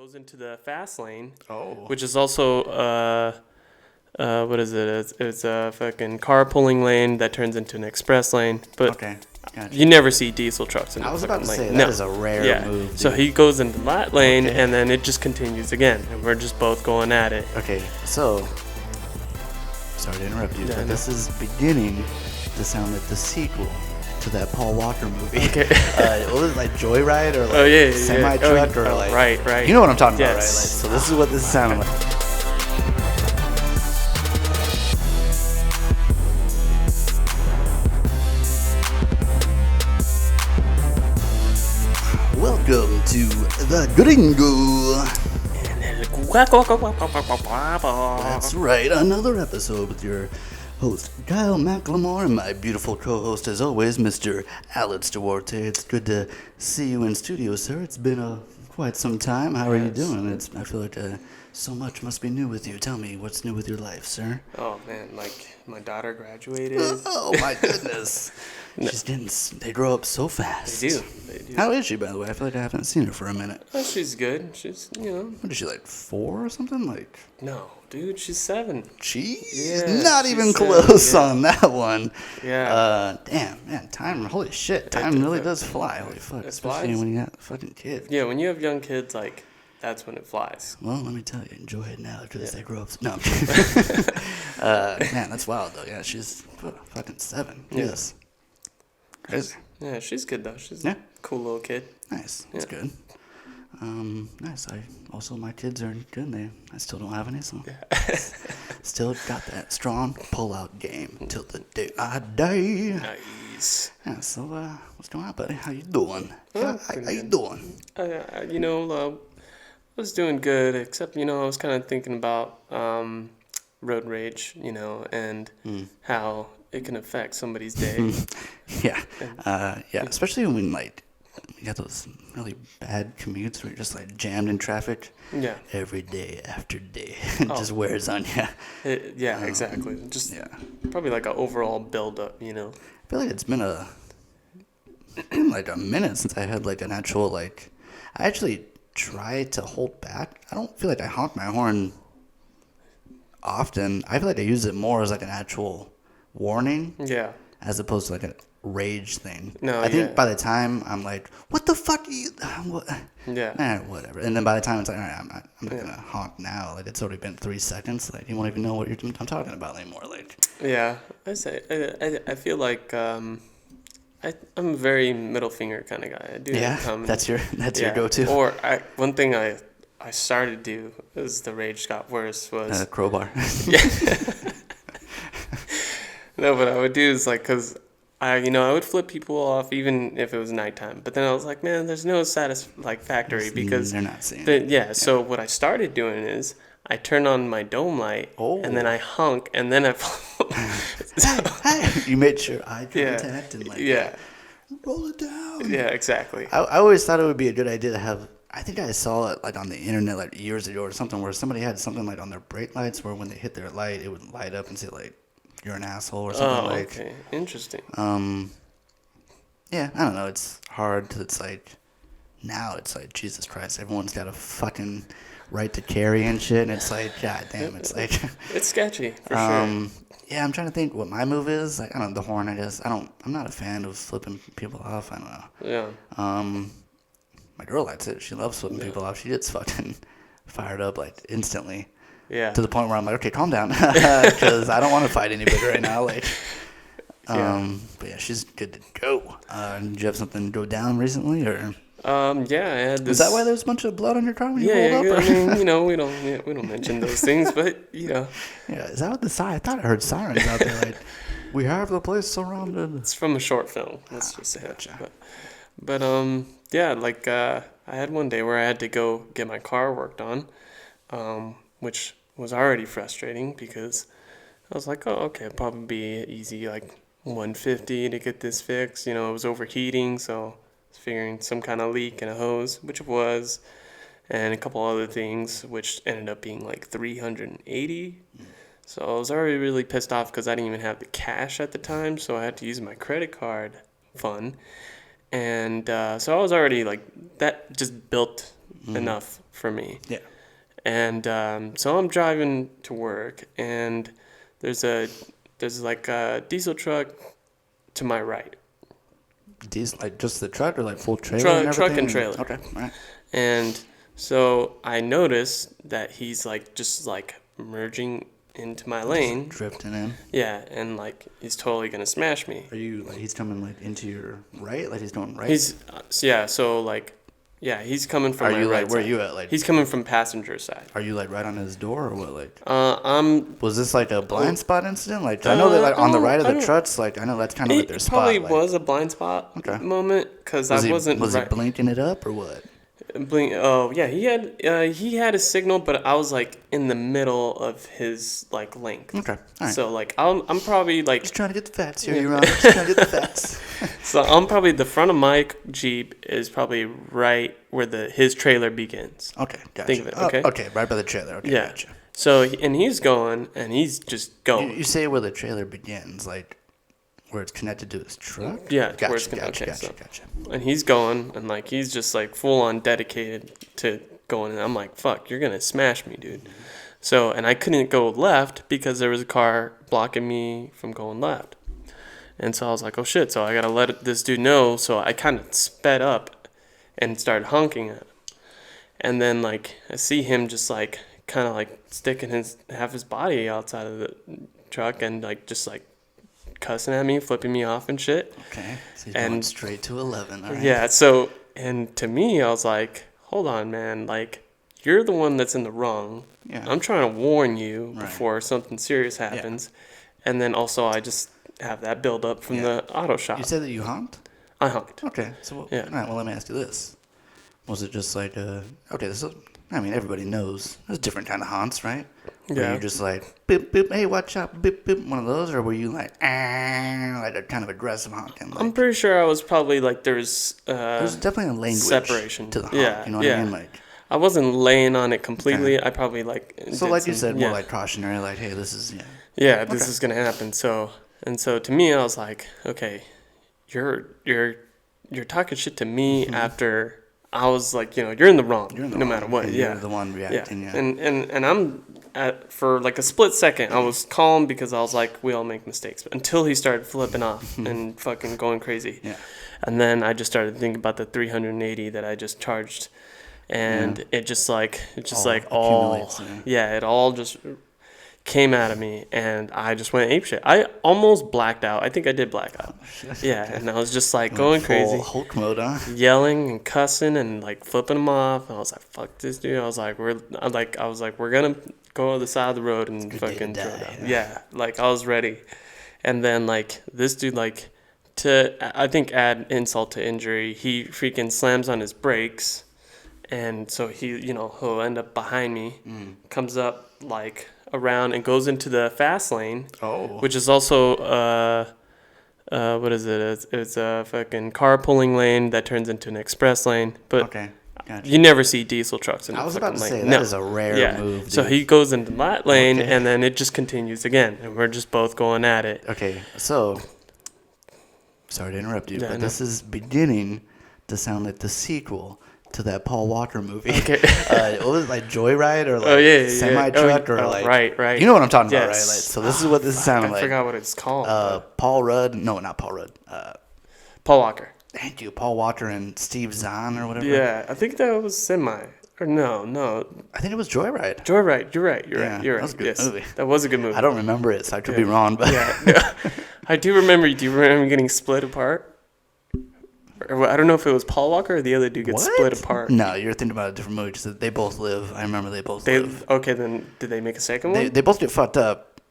goes into the fast lane, Oh. which is also what is it? It's a fucking carpooling lane that turns into an express lane. But Okay. Gotcha. you never see diesel trucks in the I was fucking about to lane. say, No. that is a rare move, dude. So he goes into that lane, Okay. and then it just continues again, and we're just both going at it. Okay, so, sorry to interrupt you, Yeah, but no. this is beginning to sound like the sequel to that Paul Walker movie. Okay. What was it, like Joyride or like yeah. Semi-Truck or oh, like... Right. You know what I'm talking about, right? Like, Yes. so this is what this is sounding like. Welcome to the Gringo. That's right, another episode with your host, Kyle McLemore, and my beautiful co-host, as always, Mr. Alex Duarte. It's good to see you in studio, sir. It's been quite some time. How are you doing? I feel like so much must be new with you. Tell me, what's new with your life, sir? Oh, man, like, my daughter graduated. Oh, my goodness. They grow up so fast. They do. How is she, by the way? I feel like I haven't seen her for a minute. Oh, she's good. She's, What is she, like 4 or something? Like, No, dude, she's 7. Jeez, Yeah, not she's even 7, close yeah. on that one. Yeah. Damn, man, time, holy shit, time really does fly. Holy fuck, It especially flies. when you got a fucking kid. Yeah, when you have young kids, like, that's when it flies. Well, let me tell you, enjoy it now because they grow up. No, I'm kidding. Man, that's wild though. Yeah, she's fucking 7. Yeah. Yes. Crazy. Yeah, she's good, though. She's Yeah. a cool little kid. Nice. That's good. Nice. My kids are good. I still don't have any, so still got that strong pull-out game till the day I die. Nice. Yeah. So, what's going on, buddy? How you doing? Oh, How pretty you good. doing? I was doing good, except, I was kind of thinking about road rage, and how it can affect somebody's day. Yeah. Yeah. Especially when you got those really bad commutes where you're just jammed in traffic. Yeah. Every day after day, it just wears on you. Yeah, exactly. Just probably like an overall build-up, I feel like it's been a minute since I had an actual I actually try to hold back. I don't feel like I honk my horn often. I feel like I use it more as an actual warning. Yeah. As opposed to a rage thing. No, I think by the time I'm like, what the fuck are you? What? Yeah. Whatever. And then by the time it's like, all right, I'm not gonna honk now. It's already been 3 seconds. You won't even know what I'm talking about anymore. Yeah. I feel like I'm a very middle finger kind of guy. I do. That's your go-to. Or one thing I started to do as the rage got worse was crowbar. Yeah. No, what I would do is because I would flip people off even if it was nighttime. But then I was like, man, there's no satisfactory because they're not seeing it. Yeah. So what I started doing is I turn on my dome light and then I honk and then I. Hey, you made sure eye contact and roll it down. Yeah, exactly. I always thought it would be a good idea to have. I think I saw it on the internet years ago or something where somebody had something on their brake lights where when they hit their light it would light up and say you're an asshole or something okay. Interesting. Yeah, I don't know. It's hard. Now it's Jesus Christ. Everyone's got a fucking right to carry and shit. And it's God damn. It's it's sketchy for sure. Yeah, I'm trying to think what my move is. I don't know, the horn. I'm not a fan of flipping people off. I don't know. Yeah. My girl likes it. She loves flipping people off. She gets fucking fired up instantly. Yeah. To the point where I'm like, okay, calm down, because I don't want to fight anybody right now. But yeah, she's good to go. Did you have something go down recently, or? Yeah, I had this. Is that why there's a bunch of blood on your car when you rolled up? I mean, we don't mention those things, but Yeah, is that what the siren? I thought I heard sirens out there. We have the place surrounded. It's from a short film. Let's just say gotcha. that. But I had one day where I had to go get my car worked on, which was already frustrating because I was like, oh, okay, it'll probably be easy, $150 to get this fixed. It was overheating, so I was figuring some kind of leak in a hose, which it was, and a couple other things, which ended up being $380. So I was already really pissed off because I didn't even have the cash at the time, so I had to use my credit card fund. And so I was already that just built enough for me. Yeah. And so I'm driving to work, and there's like a diesel truck to my right. Diesel, like just the truck or like full trailer and everything? Truck and trailer. Okay, all right. And so I noticed that he's like just like merging into my lane. Just drifting in. Yeah, and like he's totally gonna smash me. Are you like he's coming like into your right? Like he's going right? He's he's coming from my you right like where side. are you at? Like He's coming from passenger side. are you like right on his door or what? Like Was this like a blind spot incident? Like I know that like on the right of the trucks, like I know that's kind of like their spot. It probably like, was a blind spot moment because I wasn't. Was he blinking it up or what? Blink. Oh yeah, he had a signal, but I was like in the middle of his like length. Okay, all right. So like I'm probably like just trying to get the facts here. You're on. Just trying to get the facts. So I'm probably the front of my Jeep is probably right where his trailer begins. Okay, gotcha. Think of it. Okay. Okay, right by the trailer. Okay, yeah. Gotcha. So and he's going and he's just going. You say where the trailer begins, like where it's connected to his truck? Yeah, gotcha, where it's gotcha. And he's going, and like he's just like full on dedicated to going. And I'm like, "Fuck, you're gonna smash me, dude." So, and I couldn't go left because there was a car blocking me from going left. And so I was like, "Oh shit!" So I gotta let this dude know. So I kind of sped up and started honking at him. And then like I see him just like kind of like sticking half his body outside of the truck and like just like cussing at me, flipping me off and shit. Okay, so he's going straight to 11, all right. Yeah, so, and to me, I was like, hold on, man, like, you're the one that's in the wrong. Yeah. I'm trying to warn you before something serious happens. Yeah. And then also, I just have that build up from the auto shop. You said that you honked? I honked. Okay, so, all right, well, let me ask you this. Was it just like, I mean, everybody knows there's different kind of honks, right? Yeah. Were you just like, beep, beep, hey, watch out, beep, beep, one of those? Or were you like a kind of aggressive honking? Like, I'm pretty sure I was probably like, there's definitely a language separation to the honk, you know what I mean? Like, I wasn't laying on it completely. Okay. I probably like. So like you said, more like cautionary, like, hey, this is, Yeah, this is going to happen. So to me, I was like, okay, you're talking shit to me after I was like, you're in the wrong, no matter what. You're the one reacting, yeah. And I'm for like a split second, I was calm because I was like, we all make mistakes. Until he started flipping off and fucking going crazy. Yeah. And then I just started thinking about the $380 that I just charged. And it just it all just came out of me, and I just went apeshit. I almost blacked out. I think I did black out. Yeah, and I was just like going crazy, Hulk mode, huh? yelling and cussing and like flipping him off. And I was like, "Fuck this dude!" I was like, "We're gonna go to the side of the road and fucking throw it down." Yeah, like I was ready. And then like this dude like I think add insult to injury, he freaking slams on his brakes, and so he'll end up behind me, comes up like around and goes into the fast lane, which is also what is it? It's a fucking carpooling lane that turns into an express lane. But gotcha. You never see diesel trucks in the fucking lane. I was about to say that is a rare move. Dude. So he goes into that lane, and then it just continues again, and we're just both going at it. Okay, so sorry to interrupt you, but this is beginning to sound like the sequel to that Paul Walker movie. Okay. What was it, like Joyride or like semi-truck or like... Right. You know what I'm talking about, right? Like, so this is what this is sounding like. I forgot what it's called. Paul Rudd. No, not Paul Rudd. Paul Walker. Thank you. Paul Walker and Steve Zahn or whatever. Yeah, I think that was semi. Or no. I think it was Joyride. Joyride. You're right. That was a good movie. That was a good movie. I don't remember it, so I could be wrong. But I do remember. Do you remember getting split apart? Or, I don't know if it was Paul Walker or the other dude gets split apart. No, you're thinking about a different movie. Just They Both Live. I remember They Both Live. Okay, then did they make a second one? They both get fucked up.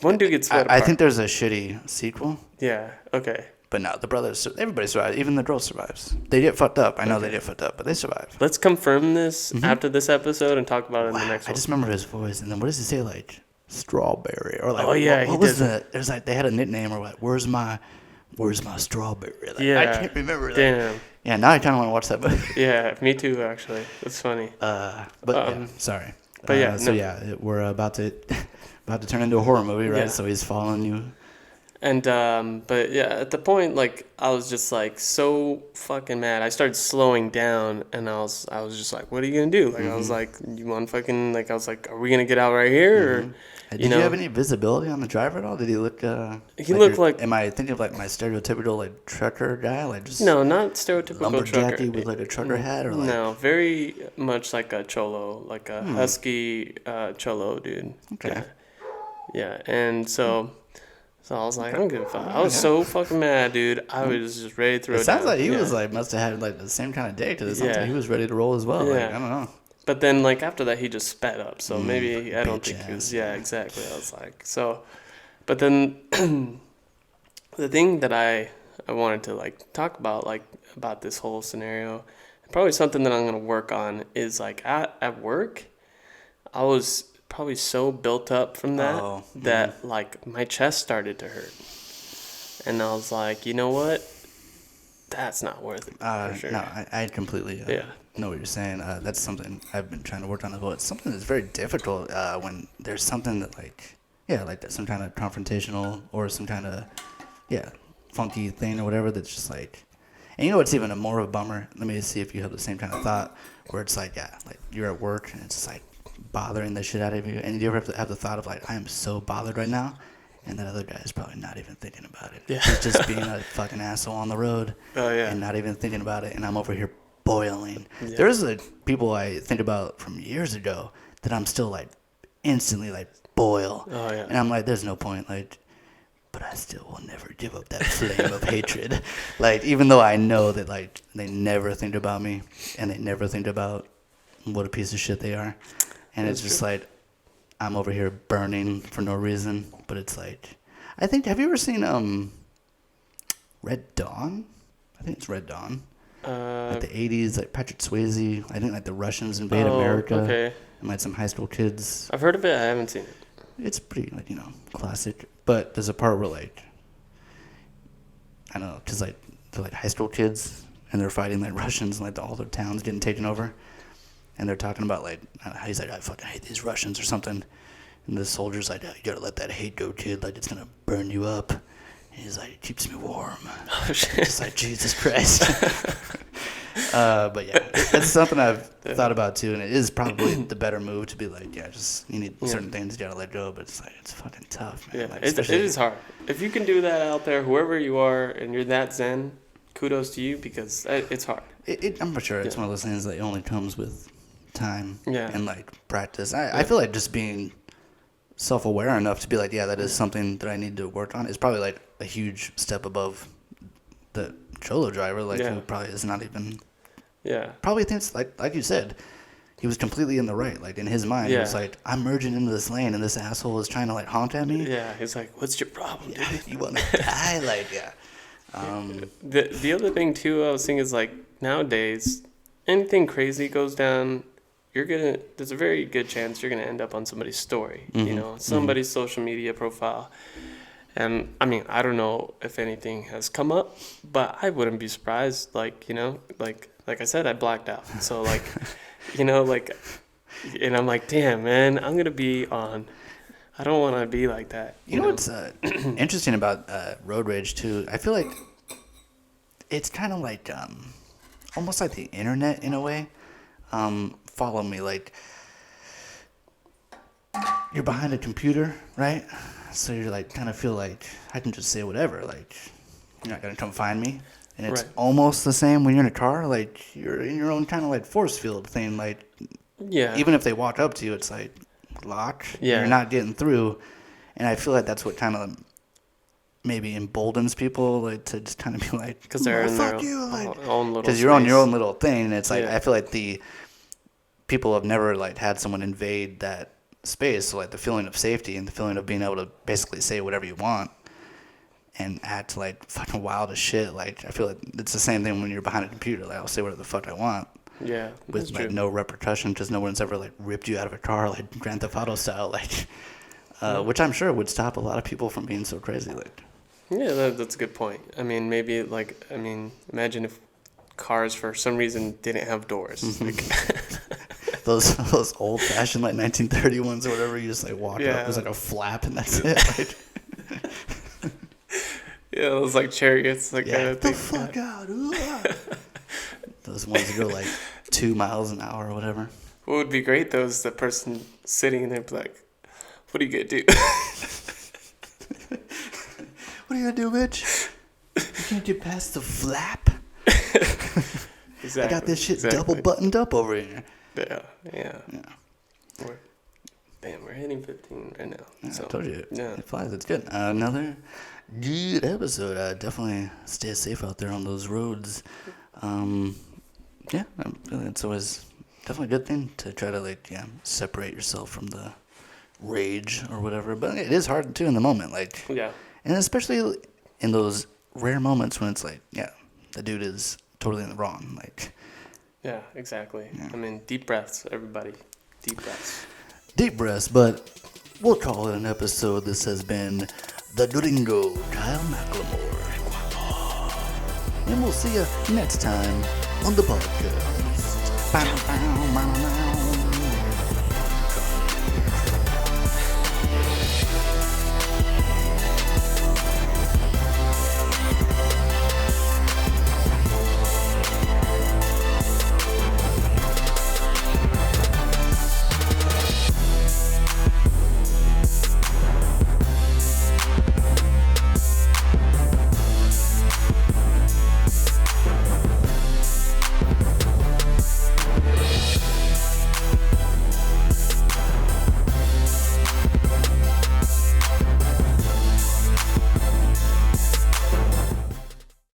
One dude gets split apart. I think there's a shitty sequel. Yeah, okay. But no, the brothers, everybody survives. Even the girl survives. They get fucked up. I know they get fucked up, but they survive. Let's confirm this after this episode and talk about it in the next one. I just remember his voice. And then what does he say? Like, strawberry. Or like, what was the, there's like, they had a nickname or what? Where's my strawberry? Like, I can't remember that. Damn. Yeah, now I kind of want to watch that movie. Yeah, me too, actually. It's funny. Sorry. But we're about to turn into a horror movie, right? Yeah. So he's following you. But yeah, at the point, like, I was just like so fucking mad. I started slowing down, and I was just like, "What are you gonna do?" Like, I was like, "You want fucking like?" I was like, "Are we gonna get out right here?" Or, Did you have any visibility on the driver at all? Did he look? He looked like. Am I thinking of like my stereotypical like trucker guy, like just No, not stereotypical trucker. lumberjacky with like a trucker hat, or like? No, very much like a cholo, like a husky cholo dude. Okay. Yeah, and so I was like, I don't give a fuck. I was so fucking mad, dude. I was just ready to throw It sounds down. like he was like must have had like the same kind of day because it sounds like he was ready to roll as well. Yeah. Like I don't know. But then, like, after that, he just sped up. So maybe, I don't think he was, ass. yeah, exactly. I was like, so, but then the thing that I wanted to, like, talk about, like, about this whole scenario, probably something that I'm going to work on is, like, at work, I was probably so built up from that that, like, my chest started to hurt. And I was like, you know what? That's not worth it, for sure. No, I completely know what you're saying. That's something I've been trying to work on as well. It's something that's very difficult when there's something that like that, some kind of confrontational or some kind of funky thing or whatever that's just like. And you know what's even a more of a bummer? Let me see if you have the same kind of thought where it's like like you're at work and it's just like bothering the shit out of you, and you ever have the thought of like I am so bothered right now. And that other guy is probably not even thinking about it. Yeah. He's just being a fucking asshole on the road. Oh, yeah. And not even thinking about it. And I'm over here boiling. Yeah. There's people I think about from years ago that I'm still like instantly like boil. Oh, yeah. And I'm like, there's no point. Like, but I still will never give up that flame of hatred. Like, even though I know that like they never think about me and they never think about what a piece of shit they are. And That's it's just true. like, I'm over here burning for no reason, but it's like, I think, have you ever seen Red Dawn? I think it's Red Dawn. Like the 80s, like Patrick Swayze. I think like the Russians invade America. Okay. And like some high school kids. I've heard of it. I haven't seen it. It's pretty, like, classic. But there's a part where like, I don't know, because like they're like high school kids and they're fighting like Russians and like all their towns getting taken over. And they're talking about, like, he's like, I fucking hate these Russians or something. And the soldier's like, oh, you gotta let that hate go, kid. Like, it's gonna burn you up. And he's like, it keeps me warm. Oh, shit. It's like, Jesus Christ. But yeah, it's something I've thought about too. And it is probably the better move to be like, you need certain things you gotta let go. But it's like, it's fucking tough, man. Yeah, Like, it is hard. If you can do that out there, whoever you are, and you're that zen, kudos to you because it's hard. I'm sure it's one of those things that only comes with time and like practice. I feel like just being self-aware enough to be like, that is something that I need to work on. It's probably like a huge step above the cholo driver, like who probably is not even probably thinks like you said, he was completely in the right. Like in his mind, he was like, I'm merging into this lane and this asshole is trying to like honk at me. Yeah, he's like, what's your problem, dude? You want to die? Like, The other thing too, I was thinking is like nowadays, anything crazy goes down, there's a very good chance you're gonna end up on somebody's story, somebody's social media profile. And I mean, I don't know if anything has come up, but I wouldn't be surprised. Like, like I said, I blacked out. So like, and I'm like, damn, man, I'm gonna be on. I don't want to be like that. You know what's interesting about road rage too? I feel like it's kind of like almost like the internet in a way. Follow me, like you're behind a computer, right? So you're like kind of feel like I can just say whatever, like you're not gonna come find me. And it's almost the same when you're in a car, like you're in your own kind of like force field thing, like even if they walk up to you, it's like lock. You're not getting through, and I feel like that's what kind of maybe emboldens people, like to just kind of be like, because they're in their own little. Because you're on your own little thing, and it's like I feel like the people have never like had someone invade that space, so like the feeling of safety and the feeling of being able to basically say whatever you want and act like fucking wild as shit. Like I feel like it's the same thing when you're behind a computer. Like I'll say whatever the fuck I want. Yeah, with like no repercussion, because no one's ever like ripped you out of a car like Grand Theft Auto style, like which I'm sure would stop a lot of people from being so crazy. Like, yeah, that's a good point. I mean, maybe imagine if cars for some reason didn't have doors. Like those old fashioned like 1930 ones or whatever. You just like walk up, there's like a flap and that's it. Like, Yeah, those like chariots, like kind Yeah, of the thing. fuck out. Those ones that go like 2 miles an hour or whatever. What would be great though is the person sitting there be like, "What are you gonna do?" What are you gonna do, bitch? You can't get past the flap. Exactly. I got this shit double buttoned up over here. Yeah. Yeah. We're hitting 15 right now. Yeah, So, I told you. Yeah. It flies. It's good. Another good episode. Definitely stay safe out there on those roads. Yeah, it's always definitely a good thing to try to separate yourself from the rage or whatever. But it is hard too in the moment. Yeah. And especially in those rare moments when it's like, yeah, the dude is totally in the wrong. Yeah, exactly. Yeah. I mean, deep breaths, everybody. Deep breaths. Deep breaths, but we'll call it an episode. This has been the Gringo, Kyle McLemore. And we'll see you next time on the podcast.